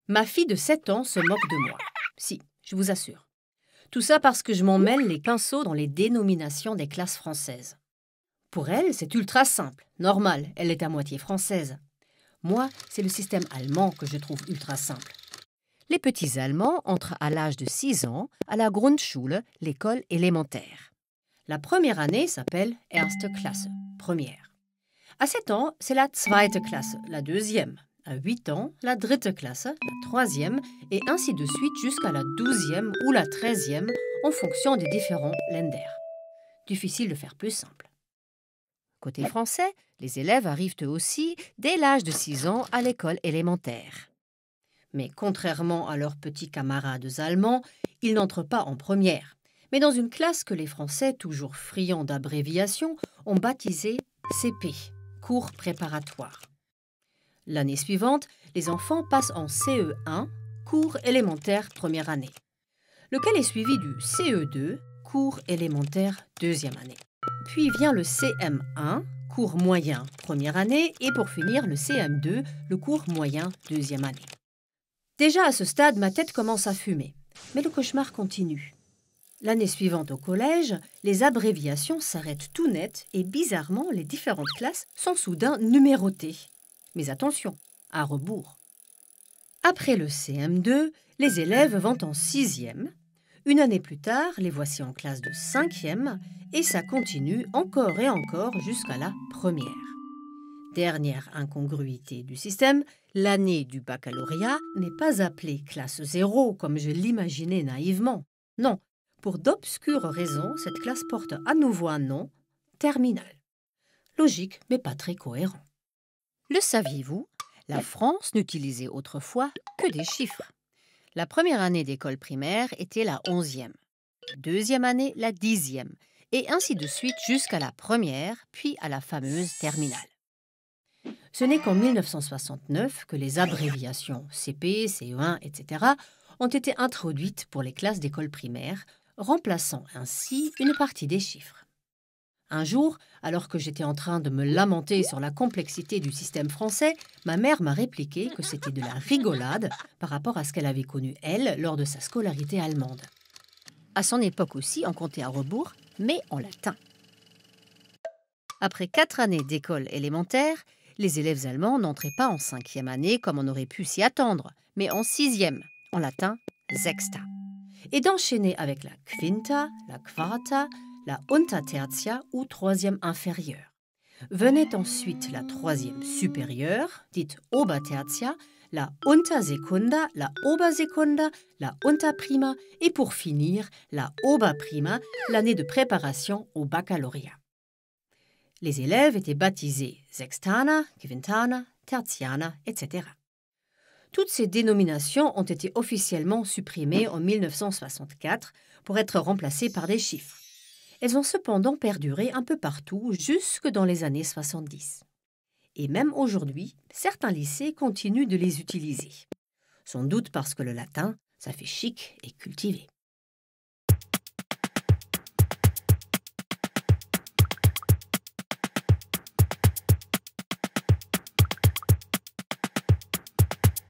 Ma fille de 7 ans se moque de moi. Si, je vous assure. Tout ça parce que je m'en mêle les pinceaux dans les dénominations des classes françaises. Pour elle, c'est ultra simple, normal, elle est à moitié française. Moi, c'est le système allemand que je trouve ultra simple. Les petits Allemands entrent à l'âge de 6 ans à la Grundschule, l'école élémentaire. La première année s'appelle Erste Klasse, première. À 7 ans, c'est la Zweite Klasse, la deuxième. À 8 ans, la Dritte Klasse, la troisième, et ainsi de suite jusqu'à la 12e ou la 13e, en fonction des différents Länder. Difficile de faire plus simple. Côté français, les élèves arrivent eux aussi dès l'âge de 6 ans à l'école élémentaire. Mais contrairement à leurs petits camarades allemands, ils n'entrent pas en première, mais dans une classe que les Français, toujours friands d'abréviations, ont baptisée CP, cours préparatoire. L'année suivante, les enfants passent en CE1, cours élémentaire première année, lequel est suivi du CE2, cours élémentaire deuxième année. Puis vient le CM1, cours moyen première année, et pour finir le CM2, le cours moyen deuxième année. Déjà à ce stade, ma tête commence à fumer, mais le cauchemar continue. L'année suivante au collège, les abréviations s'arrêtent tout net et bizarrement, les différentes classes sont soudain numérotées. Mais attention, à rebours. Après le CM2, les élèves vont en 6e. Une année plus tard, les voici en classe de 5e et ça continue encore et encore jusqu'à la première. Dernière incongruité du système, l'année du baccalauréat n'est pas appelée classe 0 comme je l'imaginais naïvement. Non, pour d'obscures raisons, cette classe porte à nouveau un nom, terminale. Logique, mais pas très cohérent. Le saviez-vous? La France n'utilisait autrefois que des chiffres. La première année d'école primaire était la 11e, deuxième année la 10e, et ainsi de suite jusqu'à la première, puis à la fameuse terminale. Ce n'est qu'en 1969 que les abréviations CP, CE1, etc. ont été introduites pour les classes d'école primaire, remplaçant ainsi une partie des chiffres. Un jour, alors que j'étais en train de me lamenter sur la complexité du système français, ma mère m'a répliqué que c'était de la rigolade par rapport à ce qu'elle avait connu, elle, lors de sa scolarité allemande. À son époque aussi, on comptait à rebours, mais en latin. Après 4 années d'école élémentaire, les élèves allemands n'entraient pas en 5e année comme on aurait pu s'y attendre, mais en 6e, en latin Sechsta. Et d'enchaîner avec la Quinta, la Quarta, la Untertertia ou 3e inférieure. Venait ensuite la 3e supérieure, dite Obertertia, la Untersekunda, la Obersekunda, la Unterprima et pour finir la Oberprima, l'année de préparation au baccalauréat. Les élèves étaient baptisés Sextana, Quintana, Tertiana, etc. Toutes ces dénominations ont été officiellement supprimées en 1964 pour être remplacées par des chiffres. Elles ont cependant perduré un peu partout jusque dans les années 70. Et même aujourd'hui, certains lycées continuent de les utiliser. Sans doute parce que le latin, ça fait chic et cultivé.